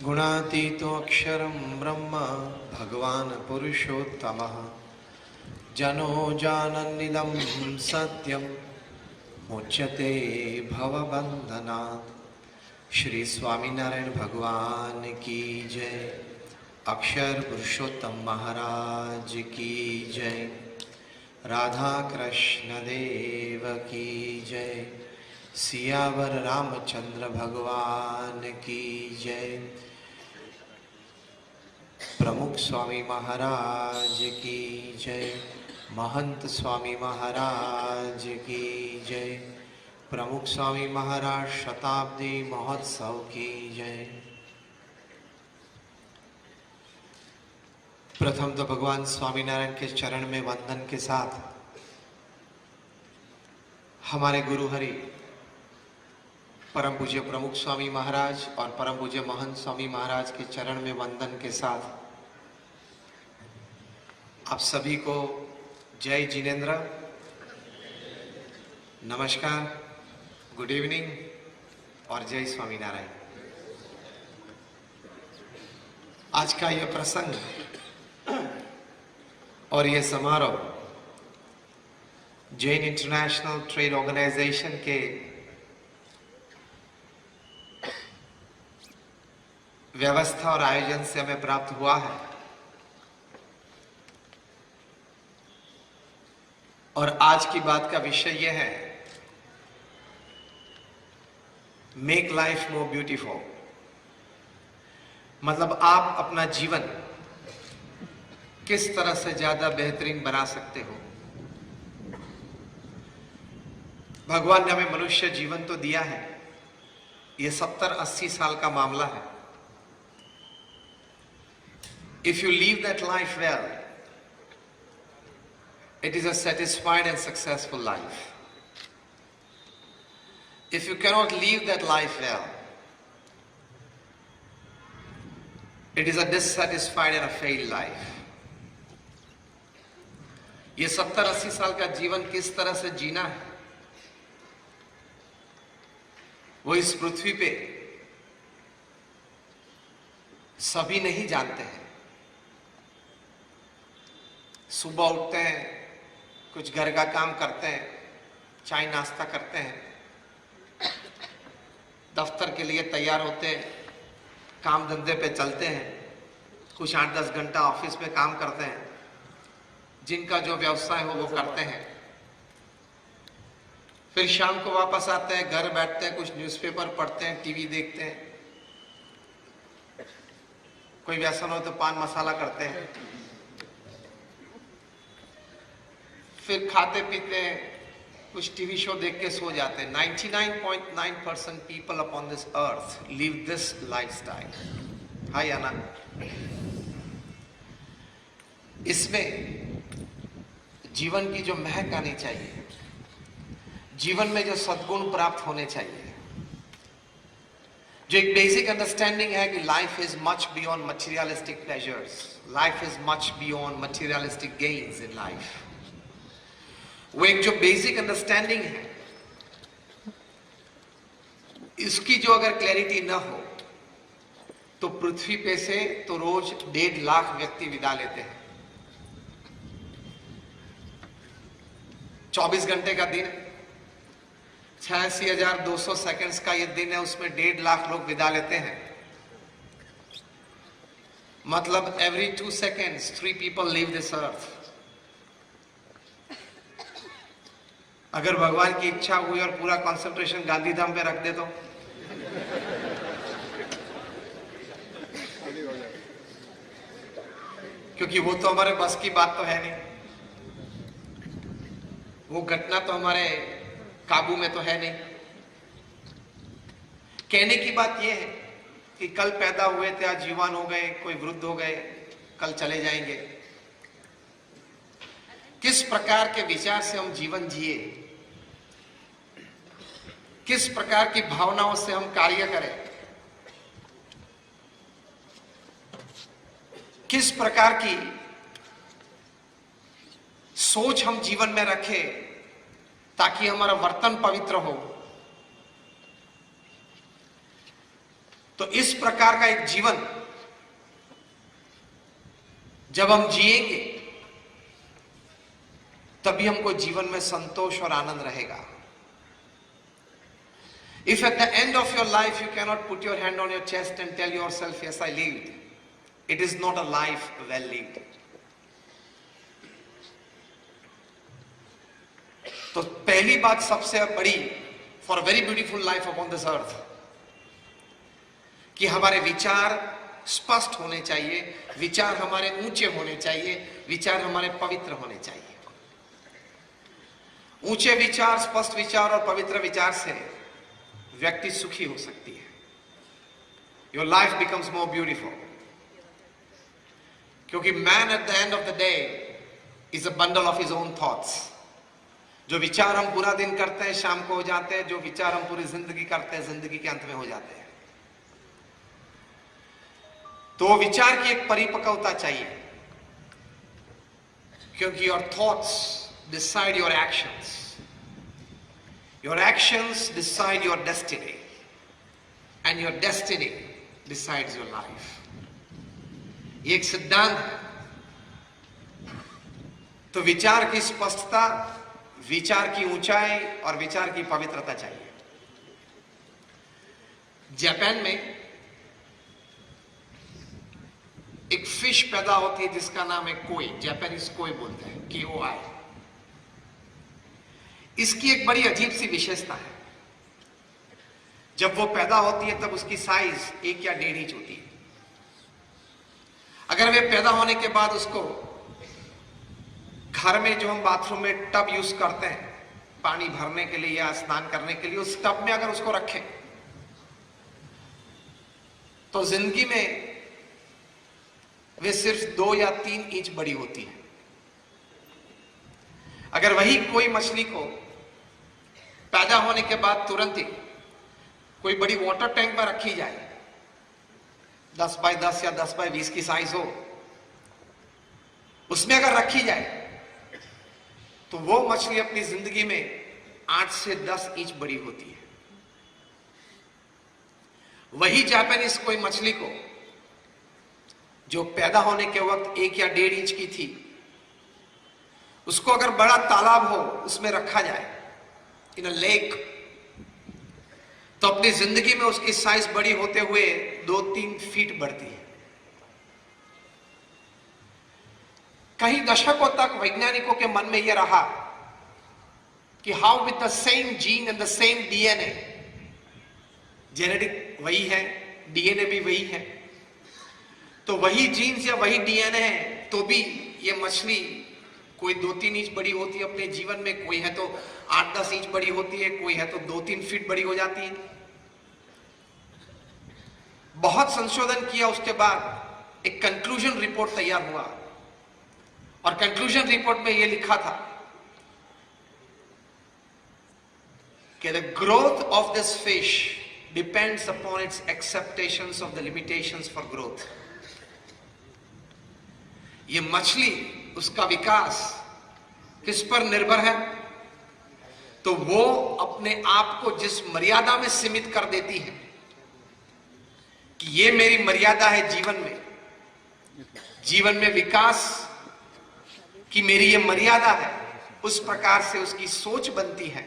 गुणातीतोऽक्षरं ब्रह्म भगवान् पुरुषोत्तमः जनो जानन्निदं सत्यं मुच्यते भवबन्धनात्। श्री स्वामीनारायण भगवान की जय। अक्षर पुरुषोत्तम महाराज की जय। राधा कृष्ण देव की जय। सियावर रामचंद्र भगवान की जय। प्रमुख स्वामी महाराज की जय। महंत स्वामी महाराज की जय। प्रमुख स्वामी महाराज शताब्दी महोत्सव की जय। प्रथम तो भगवान स्वामीनारायण के चरण में वंदन के साथ हमारे गुरु हरि परम पूज्य प्रमुख स्वामी महाराज और परम पूज्य महंत स्वामी महाराज के चरण में वंदन के साथ आप सभी को जय जिनेन्द्र, नमस्कार, गुड इवनिंग और जय स्वामीनारायण। आज का यह प्रसंग और यह समारोह जैन इंटरनेशनल ट्रेड ऑर्गेनाइजेशन के व्यवस्था और आयोजन से हमें प्राप्त हुआ है और आज की बात का विषय यह है, मेक लाइफ मोर ब्यूटीफुल। मतलब आप अपना जीवन किस तरह से ज्यादा बेहतरीन बना सकते हो। भगवान ने हमें मनुष्य जीवन तो दिया है, यह 70-80 साल का मामला है। If you live that life well, it is a satisfied and successful life. If you cannot live that life well, it is a dissatisfied and a failed life. ये 70-80 साल का जीवन किस तरह से जीना है, वो इस पृथ्वी पे सभी नहीं जानते हैं। सुबह उठते हैं, कुछ घर का काम करते हैं, चाय नाश्ता करते हैं, दफ्तर के लिए तैयार होते हैं, काम धंधे पे चलते हैं, कुछ 8-10 घंटा ऑफिस में काम करते हैं, जिनका जो व्यवसाय हो वो करते हैं। फिर शाम को वापस आते हैं, घर बैठते हैं, कुछ न्यूज़पेपर पढ़ते हैं, टीवी देखते हैं, कोई व्यसन हो तो पान मसाला करते हैं, फिर खाते पीते हैं, कुछ टीवी शो देख के सो जाते हैं। 99.9% people upon this earth live this lifestyle. Hi आना, इसमें जीवन की जो महक आनी चाहिए, जीवन में जो सद्गुण प्राप्त होने चाहिए, जो एक बेसिक अंडरस्टैंडिंग है कि life is much beyond materialistic pleasures, life is much beyond materialistic gains in life, वो एक जो बेसिक अंडरस्टैंडिंग है, इसकी जो अगर क्लैरिटी ना हो तो पृथ्वी पे से तो रोज 1.5 लाख व्यक्ति विदा लेते हैं। 24 घंटे का दिन, 86,200 सेकंड्स का ये दिन है, उसमें 1.5 लाख लोग विदा लेते हैं। मतलब every 2 seconds 3 people leave this earth। अगर भगवान की इच्छा हुई और पूरा कंसंट्रेशन गांधीधाम पे रख दे तो क्योंकि वो तो हमारे बस की बात तो है नहीं, वो घटना तो हमारे काबू में तो है नहीं। कहने की बात यह है कि कल पैदा हुए थे, आज युवान हो गए, कोई वृद्ध हो गए, कल चले जाएंगे। किस प्रकार के विचार से हम जीवन जिए, किस प्रकार की भावनाओं से हम कार्य करें, किस प्रकार की सोच हम जीवन में रखें ताकि हमारा वर्तन पवित्र हो, तो इस प्रकार का एक जीवन जब हम जिएंगे तभी हमको जीवन में संतोष और आनंद रहेगा। If at the end of your life you cannot put your hand on your chest and tell yourself, yes, I lived, it is not a life well lived. तो पहली बात सबसे बड़ी, for a very beautiful life upon this earth, कि हमारे विचार स्पष्ट होने चाहिए, विचार हमारे ऊंचे होने चाहिए, विचार हमारे पवित्र होने चाहिए। ऊंचे विचार, स्पष्ट विचार और पवित्र विचार से व्यक्ति सुखी हो सकती है। Your life becomes more beautiful. क्योंकि man at the end of the day is a bundle of his own thoughts. जो विचार हम पूरा दिन करते हैं शाम को हो जाते हैं, जो विचार हम पूरी जिंदगी करते हैं जिंदगी के अंत में हो जाते हैं। तो विचार की एक परिपक्वता चाहिए, क्योंकि your thoughts decide your actions. Your actions decide your destiny, and your destiny decides your life. ये एक सिद्धांत है। तो विचार की स्पष्टता, विचार की ऊंचाई और विचार की पवित्रता चाहिए। जापान में एक फिश पैदा होती है जिसका नाम है कोई, जापानीज कोई बोलते हैं, KOI। इसकी एक बड़ी अजीब सी विशेषता है, जब वो पैदा होती है तब उसकी साइज 1 या 1.5 इंच होती है। अगर वे पैदा होने के बाद उसको घर में जो हम बाथरूम में टब यूज करते हैं पानी भरने के लिए या स्नान करने के लिए, उस टब में अगर उसको रखें तो जिंदगी में वे सिर्फ 2 या 3 इंच बड़ी होती है। अगर वही कोई मछली को पैदा होने के बाद तुरंत ही कोई बड़ी वाटर टैंक में रखी जाए, 10 बाय 10 या 10 बाय 20 की साइज हो, उसमें अगर रखी जाए तो वो मछली अपनी जिंदगी में 8 से 10 इंच बड़ी होती है। वही जापानीज कोई मछली को जो पैदा होने के वक्त 1 या 1.5 इंच की थी, उसको अगर बड़ा तालाब हो उसमें रखा जाए, इन अ लेक, तो अपनी जिंदगी में उसकी साइज बड़ी होते हुए 2-3 फीट बढ़ती है। कई दशकों तक वैज्ञानिकों के मन में यह रहा कि how with the same gene and the same DNA, genetic वही है, डीएनए भी वही है, तो वही जीन्स या वही डीएनए है तो भी ये मछली कोई 2-3 इंच बड़ी होती है अपने जीवन में, कोई है तो 8-10 इंच बड़ी होती है, कोई है तो 2-3 फीट बड़ी हो जाती है। बहुत संशोधन किया उसके बाद एक कंक्लूजन रिपोर्ट तैयार हुआ, और कंक्लूजन रिपोर्ट में यह लिखा था कि the growth of this fish depends upon its expectations of the limitations for growth. ये मछली, उसका विकास किस पर निर्भर है? तो वो अपने आप को जिस मर्यादा में सीमित कर देती है कि ये मेरी मर्यादा है जीवन में विकास की मेरी ये मर्यादा है, उस प्रकार से उसकी सोच बनती है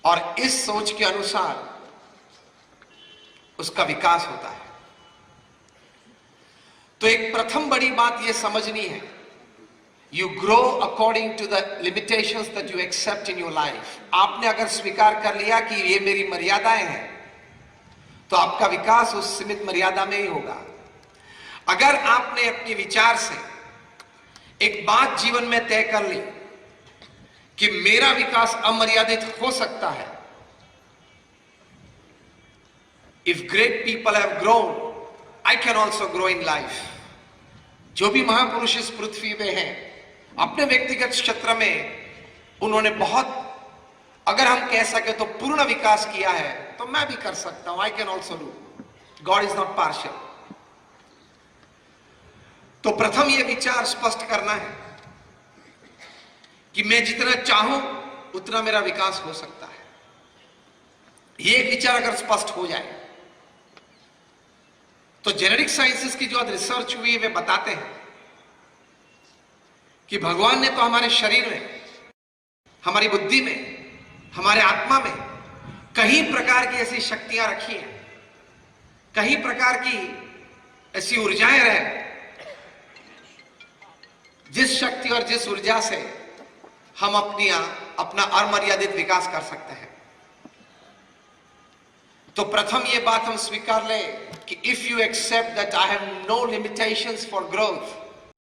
और इस सोच के अनुसार उसका विकास होता है। तो एक प्रथम बड़ी बात यह समझनी है, you grow according to the limitations that you accept in your life. आपने अगर स्वीकार कर लिया कि ये मेरी मर्यादाएं हैं, तो आपका विकास उस सीमित मर्यादा में ही होगा। अगर आपने अपने विचार से एक बात जीवन में तय कर ली कि मेरा विकास अमर्यादित हो सकता है, if great people have grown, I can also grow in life। जो भी महापुरुष इस पृथ्वी पे हैं, अपने व्यक्तिगत क्षेत्र में उन्होंने बहुत, अगर हम कह सके तो पूर्ण विकास किया है, तो मैं भी कर सकता हूं। I can also do। God is not partial। तो प्रथम यह विचार स्पष्ट करना है कि मैं जितना चाहूं उतना मेरा विकास हो सकता है। यह विचार अगर स्पष्ट हो जाए तो जेनेटिक साइंसेस की जो रिसर्च हुई है वे बताते हैं कि भगवान ने तो हमारे शरीर में, हमारी बुद्धि में, हमारे आत्मा में कई प्रकार की ऐसी शक्तियां रखी हैं, कई प्रकार की ऐसी ऊर्जाएं रहे जिस शक्ति और जिस ऊर्जा से हम अपना अमर्यादित विकास कर सकते हैं। तो प्रथम ये बात हम स्वीकार लें कि if you accept that I have no limitations for growth,